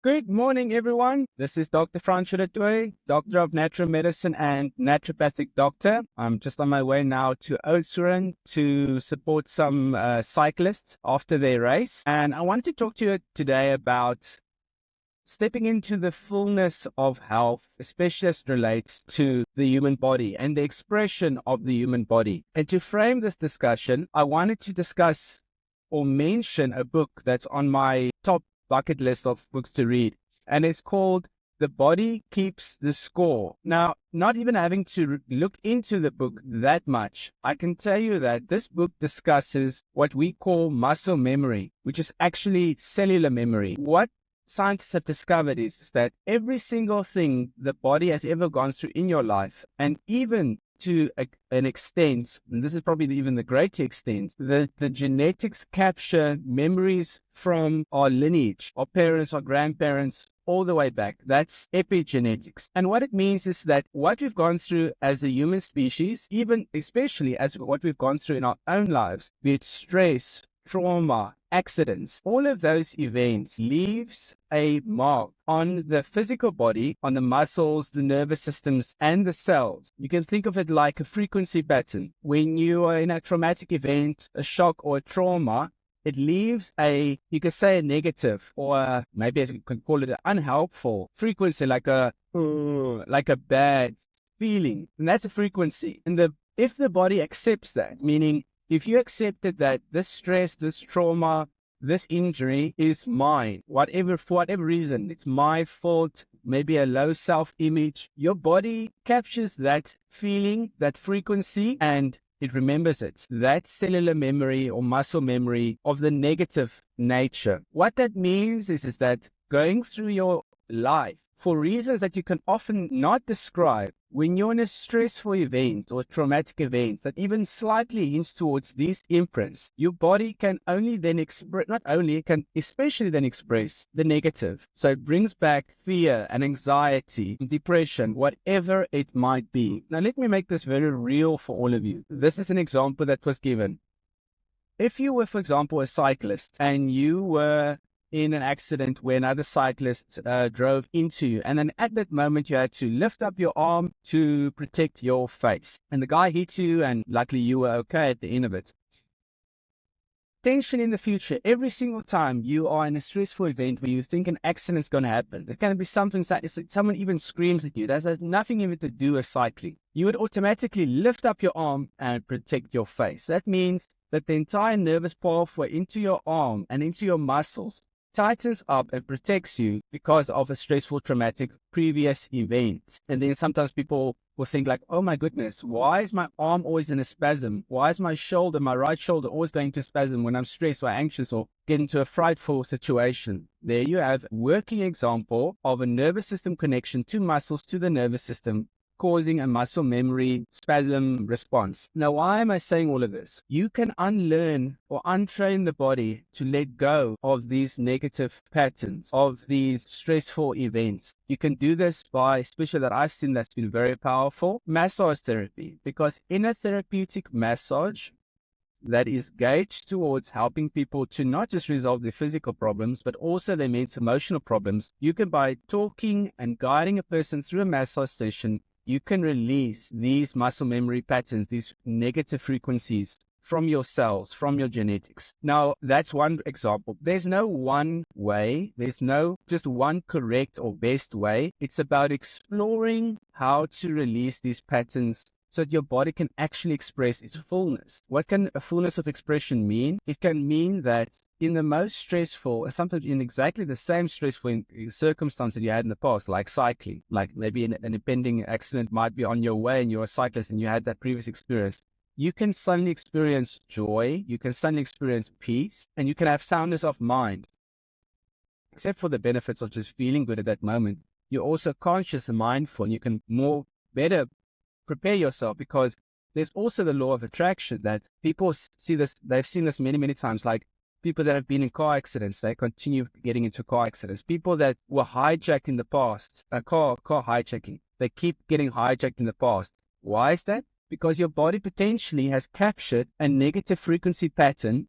Good morning, everyone. This is Dr. Francois du Toit, Doctor of Natural Medicine and Naturopathic Doctor. I'm just on my way now to Oudtshoorn to support some cyclists after their race. And I wanted to talk to you today about stepping into the fullness of health, especially as it relates to the human body and the expression of the human body. And to frame this discussion, I wanted to discuss or mention a book that's on my top bucket list of books to read, and it's called The Body Keeps the Score. Now, not even having to look into the book that much, I can tell you that this book discusses what we call muscle memory, which is actually cellular memory. What scientists have discovered is that every single thing the body has ever gone through in your life, and even to an extent, and this is probably even the greater extent, the genetics capture memories from our lineage, our parents, our grandparents, all the way back. That's epigenetics. And what it means is that what we've gone through as a human species, even especially as what we've gone through in our own lives, be it stress, trauma, accidents, all of those events leaves a mark on the physical body, on the muscles, the nervous systems, and the cells. You can think of it like a frequency pattern. When you are in a traumatic event, a shock or a trauma, it leaves you could say a negative, or maybe you can call it an unhelpful frequency, like a bad feeling. And that's a frequency. And if the body accepts that, meaning if you accepted that this stress, this trauma, this injury is mine, for whatever reason, it's my fault, maybe a low self-image, your body captures that feeling, that frequency, and it remembers it. That cellular memory or muscle memory of the negative nature. What that means is that going through your life, for reasons that you can often not describe, when you're in a stressful event or traumatic event that even slightly hints towards these imprints, your body can only then express, especially then express the negative. So it brings back fear and anxiety, depression, whatever it might be. Now let me make this very real for all of you. This is an example that was given. If you were, for example, a cyclist and you were in an accident where another cyclist drove into you, and then at that moment you had to lift up your arm to protect your face, and the guy hit you, and luckily you were okay at the end of it. Tension in the future. Every single time you are in a stressful event where you think an accident is going to happen, it can be something that someone even screams at you. That has nothing even to do with cycling. You would automatically lift up your arm and protect your face. That means that the entire nervous pathway into your arm and into your muscles tightens up and protects you because of a stressful, traumatic previous event. And then sometimes people will think like, oh my goodness, why is my arm always in a spasm? Why is my right shoulder always going to spasm when I'm stressed or anxious or get into a frightful situation? There you have a working example of a nervous system connection to muscles, to the nervous system, causing a muscle memory spasm response. Now, why am I saying all of this? You can unlearn or untrain the body to let go of these negative patterns, of these stressful events. You can do this by, especially that I've seen that's been very powerful, massage therapy. Because in a therapeutic massage that is gauged towards helping people to not just resolve their physical problems, but also their mental emotional problems, you can, by talking and guiding a person through a massage session, you can release these muscle memory patterns, these negative frequencies from your cells, from your genetics. Now, that's one example. There's no one way. There's no just one correct or best way. It's about exploring how to release these patterns so that your body can actually express its fullness. What can a fullness of expression mean? It can mean that in the most stressful, sometimes in exactly the same stressful circumstance that you had in the past, like cycling, like maybe an impending accident might be on your way and you're a cyclist and you had that previous experience, you can suddenly experience joy, you can suddenly experience peace, and you can have soundness of mind. Except for the benefits of just feeling good at that moment, you're also conscious and mindful, and you can better prepare yourself, because there's also the law of attraction that people see this, they've seen this many, many times, like people that have been in car accidents, they continue getting into car accidents. People that were hijacked in the past, car hijacking, they keep getting hijacked in the past. Why is that? Because your body potentially has captured a negative frequency pattern,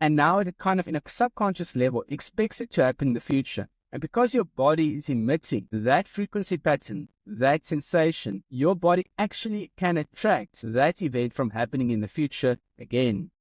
and now it kind of, in a subconscious level, expects it to happen in the future. And because your body is emitting that frequency pattern, that sensation, your body actually can attract that event from happening in the future again.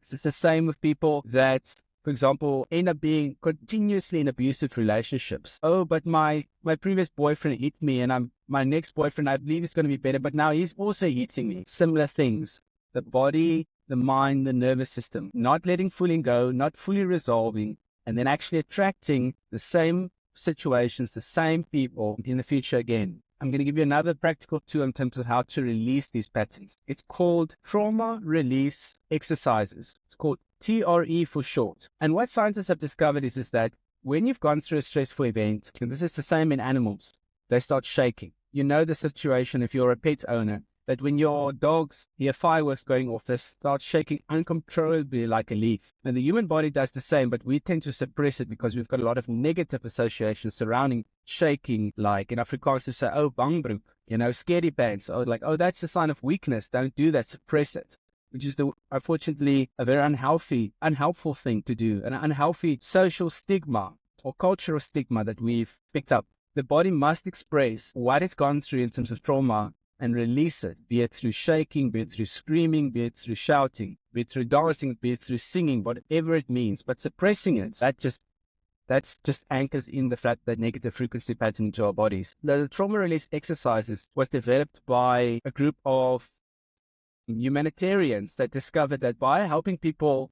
It's the same with people that, for example, end up being continuously in abusive relationships. Oh, but my previous boyfriend hit me, and my next boyfriend, I believe, is going to be better, but now he's also hitting me. Similar things. The body, the mind, the nervous system, not letting fully go, not fully resolving, and then actually attracting the same situations, the same people in the future again. I'm going to give you another practical tool in terms of how to release these patterns. It's called trauma release exercises. It's called TRE for short. And what scientists have discovered is that when you've gone through a stressful event, and this is the same in animals, they start shaking. You know the situation if you're a pet owner, that when your dogs hear fireworks going off, they start shaking uncontrollably like a leaf. And the human body does the same, but we tend to suppress it because we've got a lot of negative associations surrounding shaking, like in Afrikaans to say, oh, bangbroek, scaredy pants, or like, oh, that's a sign of weakness. Don't do that, suppress it. Which is, unfortunately, a very unhelpful thing to do, an unhealthy social stigma or cultural stigma that we've picked up. The body must express what it's gone through in terms of trauma and release it, be it through shaking, be it through screaming, be it through shouting, be it through dancing, be it through singing, whatever it means. But suppressing it, that's just anchors in the fact that negative frequency pattern into our bodies. The trauma release exercises was developed by a group of humanitarians that discovered that by helping people,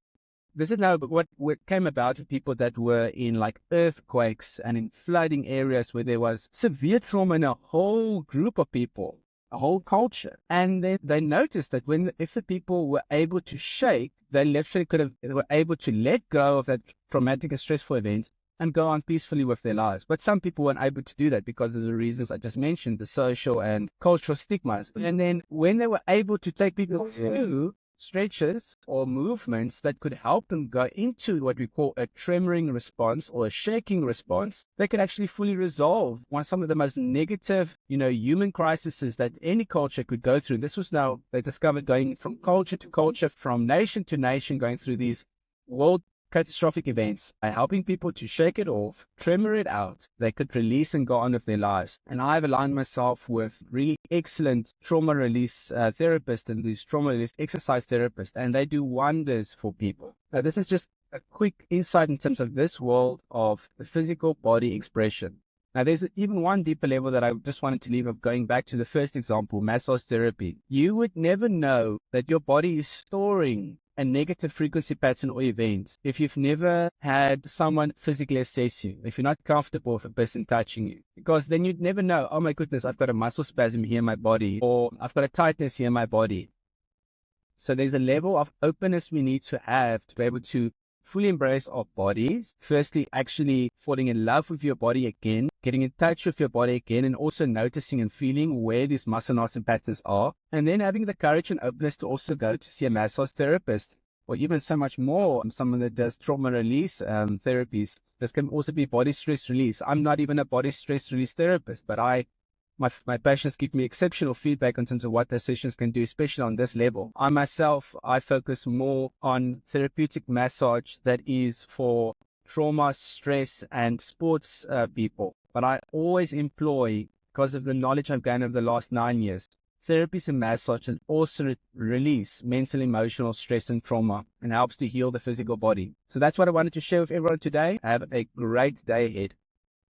this is now what came about with people that were in like earthquakes and in flooding areas where there was severe trauma in a whole group of people, a whole culture. And they noticed that if the people were able to shake, they literally were able to let go of that traumatic and stressful event and go on peacefully with their lives. But some people weren't able to do that because of the reasons I just mentioned, the social and cultural stigmas. And then when they were able to take people through stretches or movements that could help them go into what we call a tremoring response or a shaking response, they could actually fully resolve some of the most negative, human crises that any culture could go through. This was now, they discovered, going from culture to culture, from nation to nation, going through these world catastrophic events. By helping people to shake it off, tremor it out, they could release and go on with their lives. And I've aligned myself with really excellent trauma release therapists and these trauma release exercise therapists, and they do wonders for people. Now, this is just a quick insight in terms of this world of the physical body expression. Now, there's even one deeper level that I just wanted to leave of, going back to the first example, massage therapy. You would never know that your body is storing a negative frequency pattern or event if you've never had someone physically assess you, if you're not comfortable with a person touching you. Because then you'd never know, oh my goodness, I've got a muscle spasm here in my body, or I've got a tightness here in my body. So there's a level of openness we need to have to be able to fully embrace our bodies. Firstly, actually falling in love with your body again, getting in touch with your body again, and also noticing and feeling where these muscle knots and patterns are. And then having the courage and openness to also go to see a massage therapist, or even so much more, someone that does trauma release therapies. This can also be body stress release. I'm not even a body stress release therapist, but my patients give me exceptional feedback in terms of what their sessions can do, especially on this level. I focus more on therapeutic massage that is for trauma, stress, and sports people. But I always employ, because of the knowledge I've gained over the last 9 years, therapies and massage and also release mental, emotional stress and trauma, and helps to heal the physical body. So that's what I wanted to share with everyone today. Have a great day ahead.